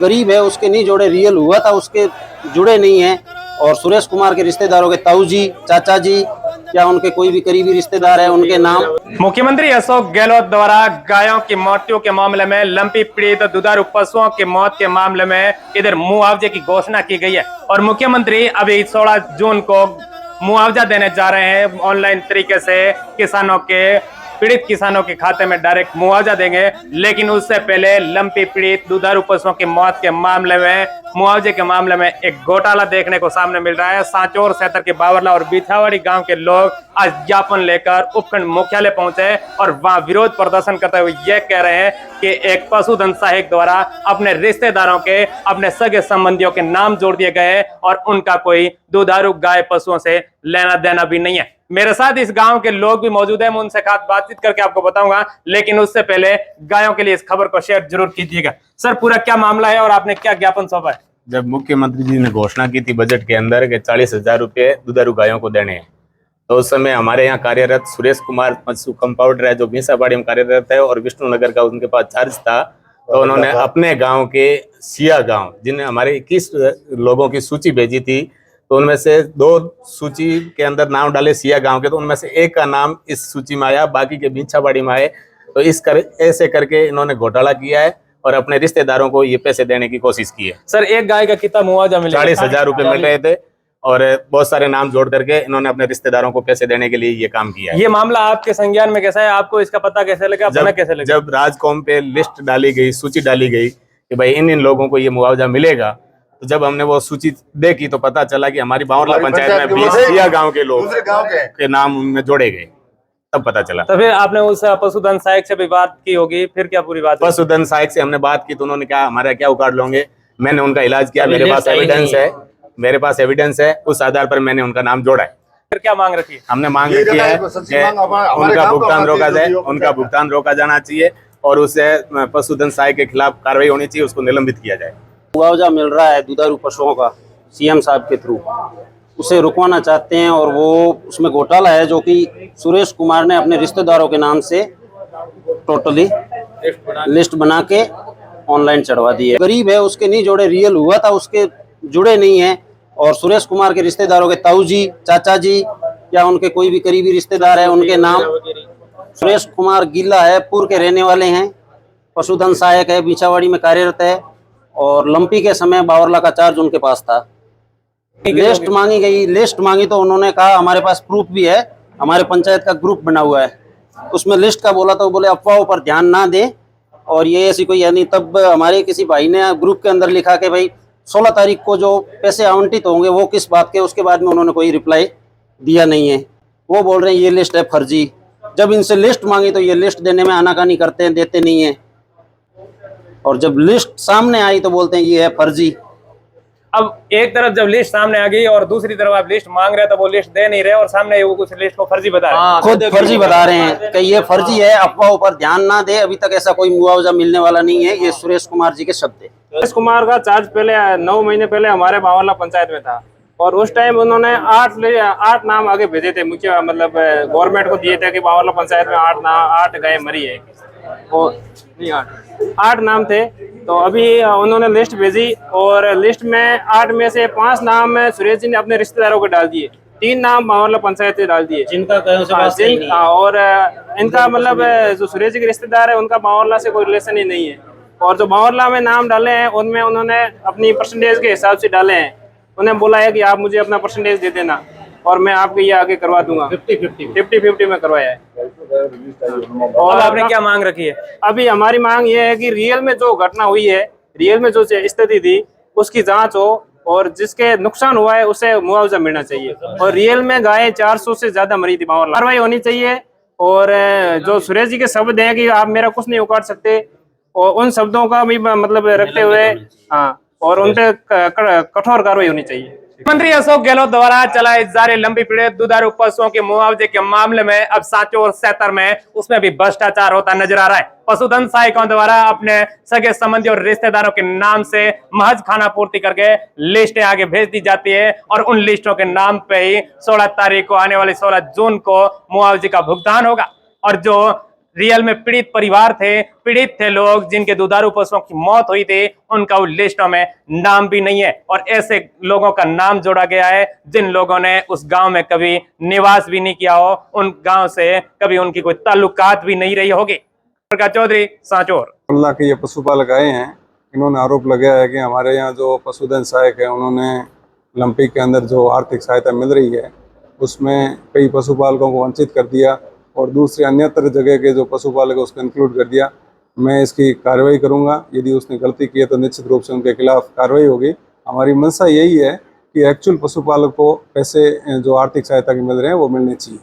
गरीब है उसके नहीं जोड़े, रियल हुआ था उसके जुड़े नहीं है। और सुरेश कुमार के रिश्तेदारों के ताऊ जी, चाचा जी या उनके कोई भी करीबी रिश्तेदार है उनके नाम। मुख्यमंत्री अशोक गहलोत द्वारा गायों की मृत्यु के मामले में, लंपी पीड़ित दुधारू पशुओं की मौत के मामले में इधर मुआवजे की घोषणा की गई है और मुख्यमंत्री अभी 16 जून को मुआवजा देने जा रहे हैं। ऑनलाइन तरीके से किसानों के, पीड़ित किसानों के खाते में डायरेक्ट मुआवजा देंगे। लेकिन उससे पहले लंपी पीड़ित दुधारू पशुओं की मौत के मामले में, मुआवजे के मामले में एक घोटाला देखने को सामने मिल रहा है। सांचौर क्षेत्र के बावरला और बिछावाड़ी गांव के लोग आज ज्ञापन लेकर उपखंड मुख्यालय पहुंचे और वहां विरोध प्रदर्शन करते हुए यह कह रहे हैं कि एक पशुधन सहायक द्वारा अपने रिश्तेदारों के, अपने सगे संबंधियों के नाम जोड़ दिए गए और उनका कोई दुधारू गाय पशुओं से लेना देना भी नहीं है। मेरे साथ इस गांव के लोग भी मौजूद हैं, मैं उनसे खास बातचीत करके आपको बताऊंगा। लेकिन उससे पहले गायों के लिए इस खबर को शेयर जरूर कीजिएगा। सर, पूरा क्या मामला है और आपने क्या ज्ञापन सौंपा है? जब मुख्यमंत्री जी ने घोषणा की थी बजट के अंदर कि 40,000 रुपये दुधारू गायों को देने हैं, तो उस समय हमारे यहाँ कार्यरत सुरेश कुमार पशु कंपाउंडर है जो भींसाबाड़ी में कार्यरत है और विष्णुनगर का उनके पास चार्ज था। तो उन्होंने अपने गांव के सिया गांव, जिन्हें हमारे 21 लोगों की सूची भेजी थी, तो उनमें से 2 सूची के अंदर नाम डाले सिया गांव के, तो उनमें से एक का नाम इस सूची में आया, बाकी के भींसाबाड़ी में आए। तो ऐसे करके इन्होंने घोटाला किया है और अपने रिश्तेदारों को ये पैसे देने की कोशिश की है। सर, एक गाय का कितना मुआवजा मिला? 40,000 रुपये मिल रहे थे और बहुत सारे नाम जोड़ करके इन्होंने अपने रिश्तेदारों को पैसे देने के लिए ये काम किया है। ये मामला आपके संज्ञान में कैसा है? आपको इसका पता कैसे लगा? कैसे लगा? जब राजकॉम पे लिस्ट डाली गई, सूची डाली गई कि भाई इन लोगों को ये मुआवजा मिलेगा, तो जब हमने वो सूची देखी तो पता चला कि हमारी बावरला पंचायत में 20 सिया गांव के लोग के नाम उनमें जोड़े गए, तब पता चला। तो फिर आपने उस पशुधन सहायक से भी बात की होगी, फिर क्या पूरी बात? पशुधन सहायक से हमने बात की तो उन्होंने कहा हमारा क्या उखाड़ लोगे। मैंने उनका इलाज किया, मेरे पास एविडेंस है, उस आधार पर मैंने उनका नाम जोड़ा है। फिर क्या मांग रखी है? हमने मांग रखी है कि उनका भुगतान रोका जाए, उनका भुगतान रोका जाना चाहिए और उससे पशुधन सहायक के खिलाफ कार्रवाई होनी चाहिए, उसको निलंबित किया जाए। मुआवजा मिल रहा है दुधारू पशुओं का सीएम साहब के थ्रू, उसे रुकवाना चाहते हैं और वो उसमें घोटाला है जो कि सुरेश कुमार ने अपने रिश्तेदारों के नाम से टोटली लिस्ट बना के ऑनलाइन चढ़वा दी है। गरीब है उसके नहीं जोड़े, रियल हुआ था उसके जुड़े नहीं है। और सुरेश कुमार के रिश्तेदारों के ताऊ जी, चाचा जी या उनके कोई भी करीबी रिश्तेदार है उनके नाम। सुरेश कुमार गीला है, पुर के रहने वाले हैं, पशुधन सहायक है, बिछावाड़ी में कार्यरत है और लंपी के समय बावरला का चार्ज उनके पास था। लिस्ट मांगी गई, लिस्ट मांगी तो उन्होंने कहा हमारे पास प्रूफ भी है, हमारे पंचायत का ग्रुप बना हुआ है, उसमें लिस्ट का बोला तो बोले अफवाहों पर ध्यान ना दे और ये ऐसी कोई यानी। तब हमारे किसी भाई ने ग्रुप के अंदर लिखा कि भाई 16 तारीख को जो पैसे आवंटित होंगे वो किस बात के, उसके बाद में उन्होंने कोई रिप्लाई दिया नहीं है। वो बोल रहे हैं ये लिस्ट है फर्जी। जब इनसे लिस्ट मांगी तो ये लिस्ट देने में आनाकानी करते हैं, देते नहीं है, और जब लिस्ट सामने आई तो बोलते हैं ये है फर्जी। अब एक तरफ जब लिस्ट सामने आ गई और दूसरी तरफ आप लिस्ट मांग रहे हैं तो वो लिस्ट दे नहीं रहे और सामने वो कुछ लिस्ट को फर्जी बता रहे हैं। खुद फर्जी बता रहे हैं कि ये फर्जी है, अफवाहों पर ध्यान ना दे, अभी तक ऐसा कोई मुआवजा मिलने वाला नहीं है। ये सुरेश कुमार जी के शब्द है। सुरेश कुमार का चार्ज पहले 9 महीने पहले हमारे बावरला पंचायत में था और उस टाइम उन्होंने 8 नाम आगे भेजे थे, मुख्य मतलब गवर्नमेंट को दिए थे कि बावरला पंचायत में 8 गाय मरी है और 8 नाम थे। तो अभी उन्होंने लिस्ट भेजी और लिस्ट में 8 में से 5 नाम सुरेश जी ने अपने रिश्तेदारों को डाल दिए, 3 नाम बावरला पंचायत से डाल दिए जिनका और इनका मतलब जो सुरेश जी के रिश्तेदार है उनका बावरला से कोई रिलेशन ही नहीं है। और जो बावरला में नाम डाले हैं उनमें उन्होंने अपनी परसेंटेज के हिसाब से डाले हैं। उन्हें बोला है कि आप मुझे अपना परसेंटेज दे देना और मैं आपके ये आगे करवा दूंगा। 50-50 में करवाया है। और आपने क्या मांग रखी है? अभी हमारी मांग ये है कि रियल में जो घटना हुई है, रियल में जो स्थिति थी उसकी जांच हो और जिसके नुकसान हुआ है उसे मुआवजा मिलना चाहिए। और रियल में गाय 400 से ज्यादा मरी थी, कार्रवाई होनी चाहिए। और जो सुरेश जी के शब्द हैं कि आप मेरा कुछ नहीं उखाड़ सकते, और उन शब्दों का भी मतलब रखते हुए हाँ, और उन पे कठोर कार्रवाई होनी चाहिए। मुख्यमंत्री अशोक गहलोत द्वारा चलाए जा रहे लंबी पीड़ित दुधारू पशुओं के मुआवजे के मामले में अब सांचौर क्षेत्र में उसमें भी भ्रष्टाचार होता नजर आ रहा है। पशुधन सहायकों द्वारा अपने सगे संबंधी और रिश्तेदारों के नाम से महज खाना पूर्ति करके लिस्टें आगे भेज दी जाती है और उन लिस्टों के नाम पे ही 16 तारीख को, आने वाली 16 जून को मुआवजे का भुगतान होगा। और जो रियल में पीड़ित परिवार थे, पीड़ित थे लोग जिनके दुधारू पशुओं की मौत हुई थी, उनका उन लिस्टों में नाम भी नहीं है। और ऐसे लोगों का नाम जोड़ा गया है जिन लोगों ने उस गांव में कभी निवास भी नहीं किया हो, उन गांव से कभी उनकी कोई ताल्लुकात भी नहीं रही होगी। प्रकाश चौधरी, सांचौर। अल्लाह के ये पशुपालक आए हैं, इन्होंने आरोप लगाया है कि हमारे यहाँ जो पशुधन सहायक है उन्होंने लंपी के अंदर जो आर्थिक सहायता मिल रही है उसमें कई पशुपालकों को वंचित कर दिया और दूसरे अन्यत्र जगह के जो पशुपालक है उसको इंक्लूड कर दिया। मैं इसकी कार्रवाई करूंगा, यदि उसने गलती की है तो निश्चित रूप से उनके खिलाफ कार्रवाई होगी। हमारी मंशा यही है कि एक्चुअल पशुपालक को पैसे जो आर्थिक सहायता के मिल रहे हैं वो मिलने चाहिए।